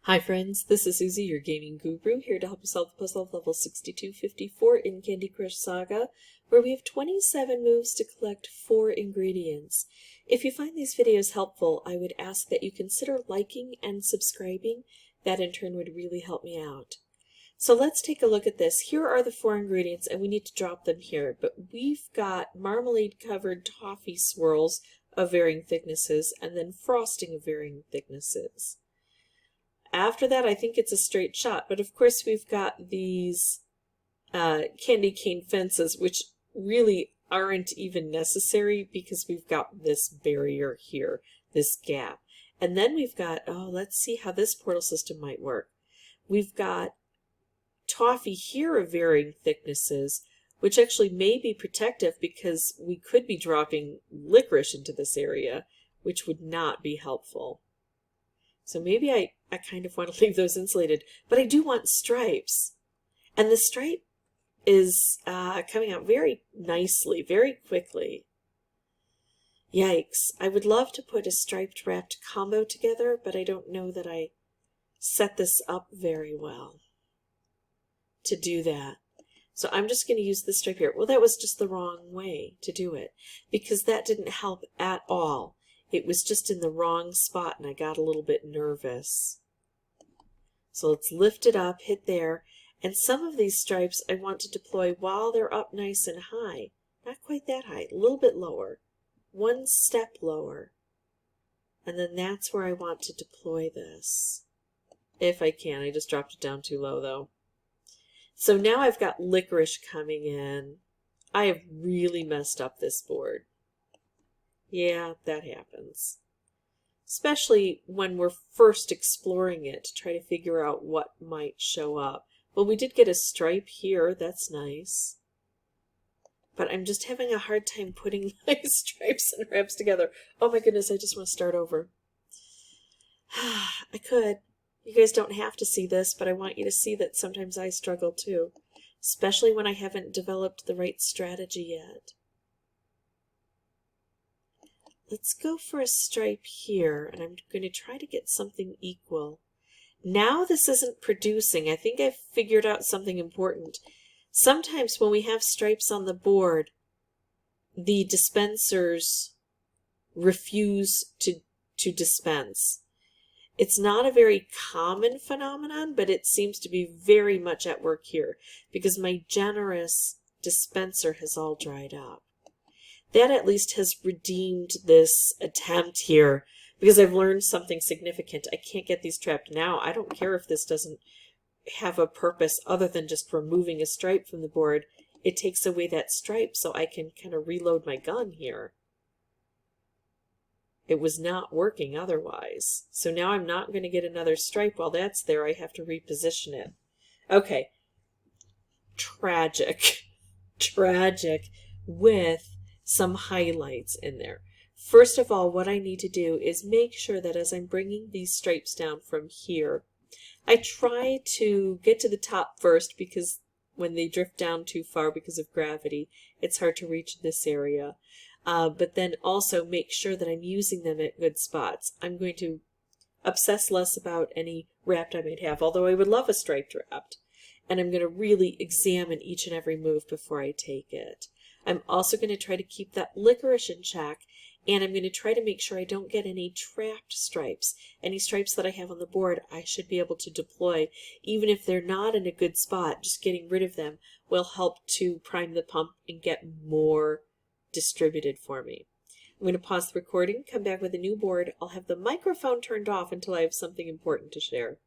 Hi friends, this is Suzy, your gaming guru, here to help you solve the puzzle of level 6254 in Candy Crush Saga, where we have 27 moves to collect 4 ingredients. If you find these videos helpful, I would ask that you consider liking and subscribing. That in turn would really help me out. So let's take a look at this. Here are the 4 ingredients, and we need to drop them here, but we've got marmalade-covered toffee swirls of varying thicknesses, and then frosting of varying thicknesses. After that, I think it's a straight shot, but of course we've got these candy cane fences, which really aren't even necessary because we've got this barrier here, this gap. And then we've got, let's see how this portal system might work. We've got toffee here of varying thicknesses, which actually may be protective because we could be dropping licorice into this area, which would not be helpful. So maybe I kind of want to leave those insulated, but I do want stripes. And the stripe is coming out very nicely, very quickly. Yikes. I would love to put a striped wrapped combo together, but I don't know that I set this up very well to do that. So I'm just going to use this stripe here. Well, that was just the wrong way to do it because that didn't help at all. It was just in the wrong spot and I got a little bit nervous. So let's lift it up, hit there, and some of these stripes I want to deploy while they're up nice and high. Not quite that high, a little bit lower. One step lower. And then that's where I want to deploy this. If I can. I just dropped it down too low though. So now I've got licorice coming in. I have really messed up this board. Yeah, that happens. Especially when we're first exploring it to try to figure out what might show up. Well, we did get a stripe here. That's nice. But I'm just having a hard time putting my stripes and wraps together. Oh my goodness, I just want to start over. I could. You guys don't have to see this, but I want you to see that sometimes I struggle too. Especially when I haven't developed the right strategy yet. Let's go for a stripe here, and I'm going to try to get something equal. Now this isn't producing. I think I've figured out something important. Sometimes when we have stripes on the board, the dispensers refuse to dispense. It's not a very common phenomenon, but it seems to be very much at work here because my generous dispenser has all dried up. That at least has redeemed this attempt here because I've learned something significant. I can't get these trapped now. I don't care if this doesn't have a purpose other than just removing a stripe from the board. It takes away that stripe so I can kind of reload my gun here. It was not working otherwise. So now I'm not going to get another stripe while that's there. I have to reposition it. Okay. Tragic. Tragic with some highlights in there. First of all, what I need to do is make sure that as I'm bringing these stripes down from here, I try to get to the top first because when they drift down too far because of gravity, it's hard to reach this area. But then also make sure that I'm using them at good spots. I'm going to obsess less about any wrapped I might have, although I would love a striped wrapped. And I'm going to really examine each and every move before I take it. I'm also going to try to keep that licorice in check, and I'm going to try to make sure I don't get any trapped stripes. Any stripes that I have on the board, I should be able to deploy. Even if they're not in a good spot, just getting rid of them will help to prime the pump and get more distributed for me. I'm going to pause the recording, come back with a new board. I'll have the microphone turned off until I have something important to share.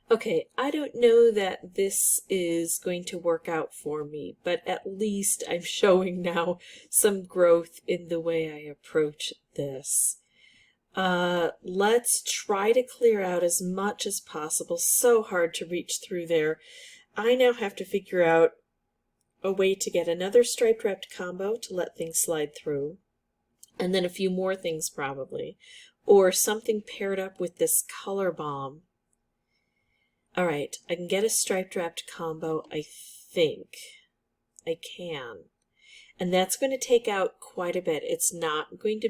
Okay, I don't know that this is going to work out for me, but at least I'm showing now some growth in the way I approach this. Let's try to clear out as much as possible. So hard to reach through there. I now have to figure out a way to get another striped wrapped combo to let things slide through, and then a few more things probably, or something paired up with this color bomb. All right, I can get a striped wrapped combo, I think. I can. And that's going to take out quite a bit. It's not going to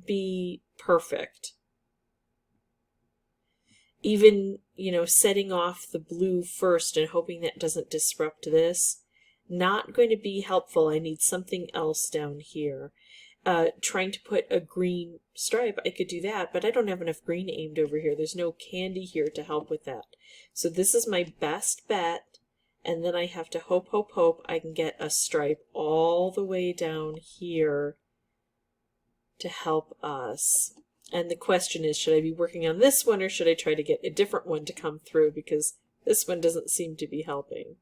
be perfect. Even, setting off the blue first and hoping that doesn't disrupt this, not going to be helpful. I need something else down here. Trying to put a green stripe, I could do that, but I don't have enough green aimed over here. There's no candy here to help with that. So this is my best bet, and then I have to hope I can get a stripe all the way down here to help us. And the question is, should I be working on this one, or should I try to get a different one to come through, because this one doesn't seem to be helping.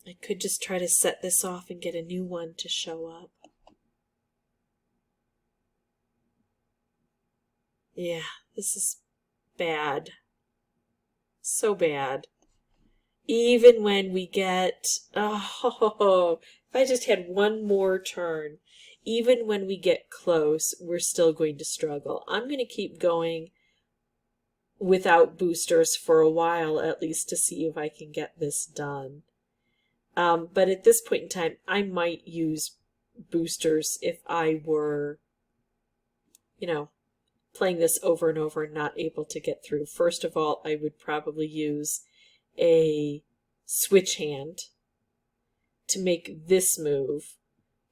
I could just try to set this off and get a new one to show up. Yeah, this is bad. So bad. Even when we get, if I just had one more turn, even when we get close, we're still going to struggle. I'm going to keep going without boosters for a while, at least, to see if I can get this done. But at this point in time, I might use boosters if I were, playing this over and over and not able to get through. First of all, I would probably use a switch hand to make this move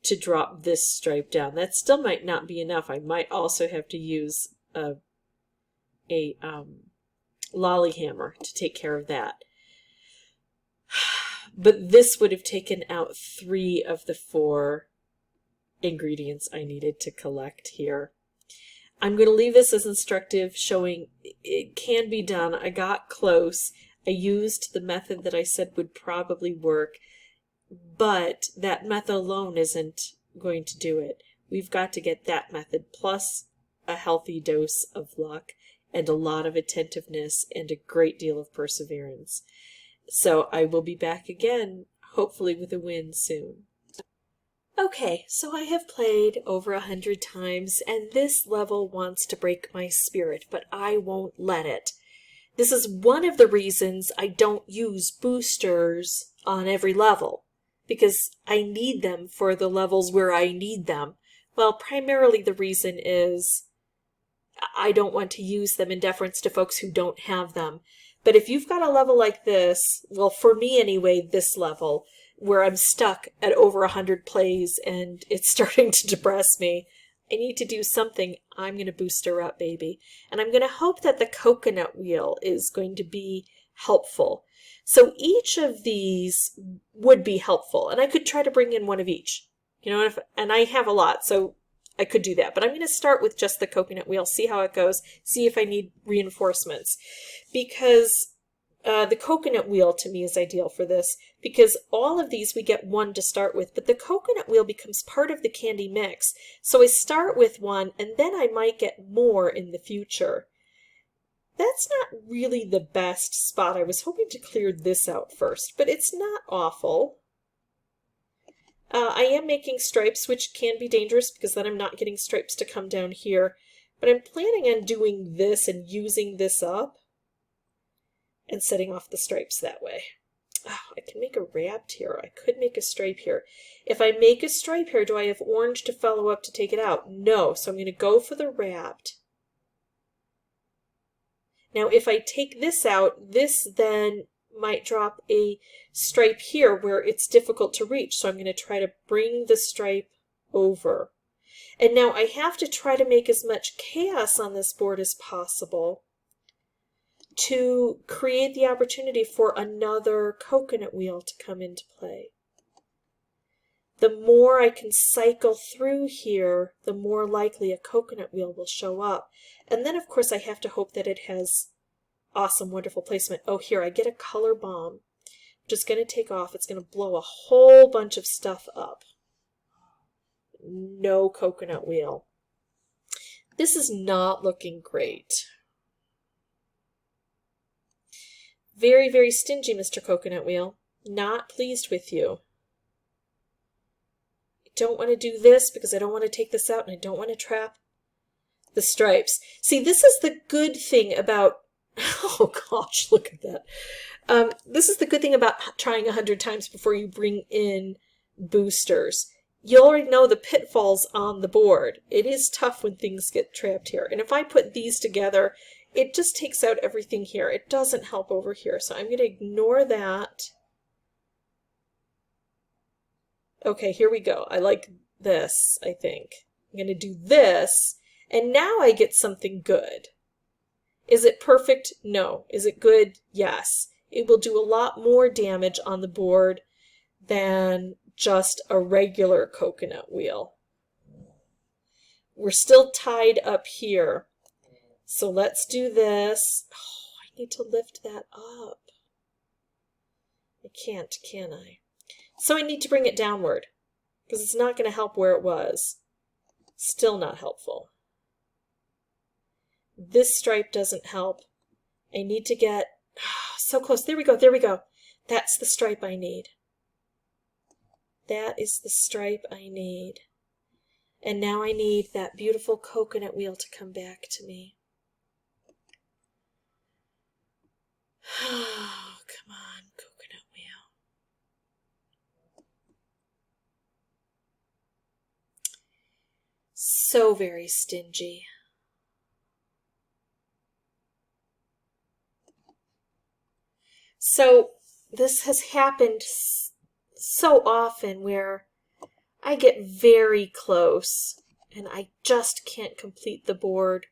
to drop this stripe down. That still might not be enough. I might also have to use a lolly hammer to take care of that. But this would have taken out 3 of the 4 ingredients I needed to collect here. I'm going to leave this as instructive, showing it can be done. I got close. I used the method that I said would probably work, but that method alone isn't going to do it. We've got to get that method plus a healthy dose of luck and a lot of attentiveness and a great deal of perseverance. So I will be back again, hopefully with a win soon. Okay, so I have played over 100 times, and this level wants to break my spirit, but I won't let it. This is one of the reasons I don't use boosters on every level, because I need them for the levels where I need them. Well, primarily the reason is I don't want to use them in deference to folks who don't have them. But if you've got a level like this, well, for me anyway, this level, where I'm stuck at over 100 plays and it's starting to depress me, I need to do something. I'm going to boost her up, baby. And I'm going to hope that the coconut wheel is going to be helpful. So each of these would be helpful. And I could try to bring in one of each. And I have a lot, so I could do that. But I'm going to start with just the coconut wheel, see how it goes, see if I need reinforcements. Because the coconut wheel to me is ideal for this, because all of these we get one to start with, but the coconut wheel becomes part of the candy mix. So I start with one, and then I might get more in the future. That's not really the best spot. I was hoping to clear this out first, but it's not awful. I am making stripes, which can be dangerous because then I'm not getting stripes to come down here. But I'm planning on doing this and using this up and setting off the stripes that way. Oh, I can make a wrapped here. I could make a stripe here. If I make a stripe here, do I have orange to follow up to take it out? No, so I'm going to go for the wrapped. Now, if I take this out, this then might drop a stripe here where it's difficult to reach. So I'm going to try to bring the stripe over. And now I have to try to make as much chaos on this board as possible to create the opportunity for another coconut wheel to come into play. the more I can cycle through here, the more likely a coconut wheel will show up. And then, of course, I have to hope that it has awesome, wonderful placement. Oh, here, I get a color bomb. Just going to take off. It's going to blow a whole bunch of stuff up. No coconut wheel. This is not looking great. Very, very stingy, Mr. Coconut Wheel. Not pleased with you. I don't want to do this because I don't want to take this out and I don't want to trap the stripes. See, this is the good thing about, oh gosh, look at that. This is the good thing about trying 100 times before you bring in boosters. You already know the pitfalls on the board. It is tough when things get trapped here. And if I put these together, it just takes out everything here. It doesn't help over here. So I'm going to ignore that. Okay, here we go. I like this, I think. I'm going to do this. And now I get something good. Is it perfect? No. Is it good? Yes. It will do a lot more damage on the board than just a regular coconut wheel. We're still tied up here. So let's do this. Oh, I need to lift that up. I can't, can I? So I need to bring it downward because it's not going to help where it was. Still not helpful. This stripe doesn't help. I need to get so close. There we go. There we go. That's the stripe I need. That is the stripe I need. And now I need that beautiful coconut wheel to come back to me. Oh, come on, coconut wheel. So very stingy. So this has happened so often where I get very close and I just can't complete the board.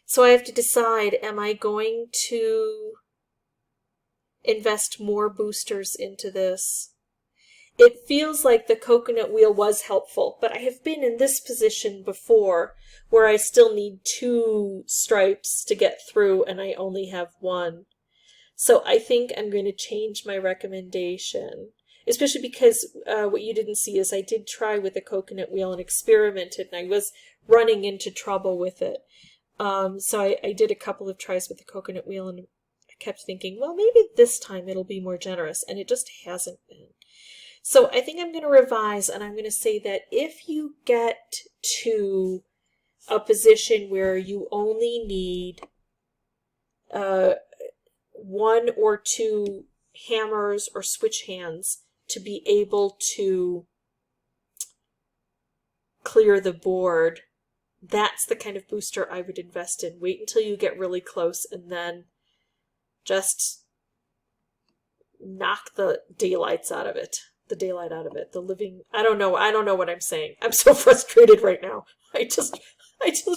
So I have to decide, am I going to invest more boosters into this? It feels like the coconut wheel was helpful, but I have been in this position before where I still need 2 stripes to get through and I only have 1. So I think I'm going to change my recommendation, especially because what you didn't see is I did try with the coconut wheel and experimented, and I was running into trouble with it. So I did a couple of tries with the coconut wheel, and I kept thinking, well, maybe this time it'll be more generous, and it just hasn't been. So I think I'm going to revise, and I'm going to say that if you get to a position where you only need 1 or 2 hammers or switch hands to be able to clear the board, that's the kind of booster I would invest in. Wait until you get really close and then just knock the daylights out of it. The daylight out of it. The living, I don't know what I'm saying. I'm so frustrated right now. I just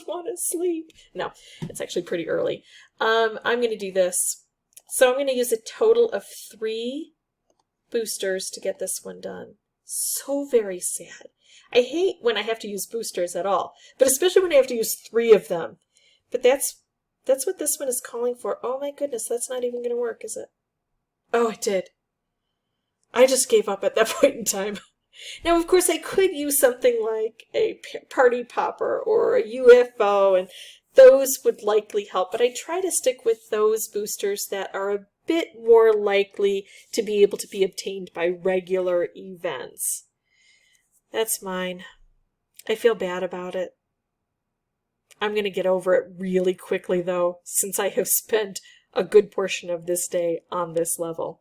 want to sleep. No, it's actually pretty early. I'm going to do this. So I'm going to use a total of 3 boosters to get this one done. So very sad. I hate when I have to use boosters at all, but especially when I have to use 3 of them. But that's what this one is calling for. Oh my goodness, that's not even going to work, is it? Oh, it did. I just gave up at that point in time. Now, of course, I could use something like a party popper or a UFO, and those would likely help, but I try to stick with those boosters that are a bit more likely to be able to be obtained by regular events. That's mine. I feel bad about it. I'm going to get over it really quickly, though, since I have spent a good portion of this day on this level.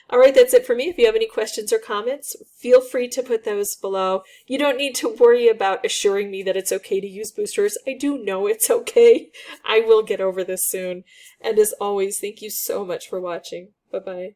All right, that's it for me. If you have any questions or comments, feel free to put those below. You don't need to worry about assuring me that it's okay to use boosters. I do know it's okay. I will get over this soon. And as always, thank you so much for watching. Bye-bye.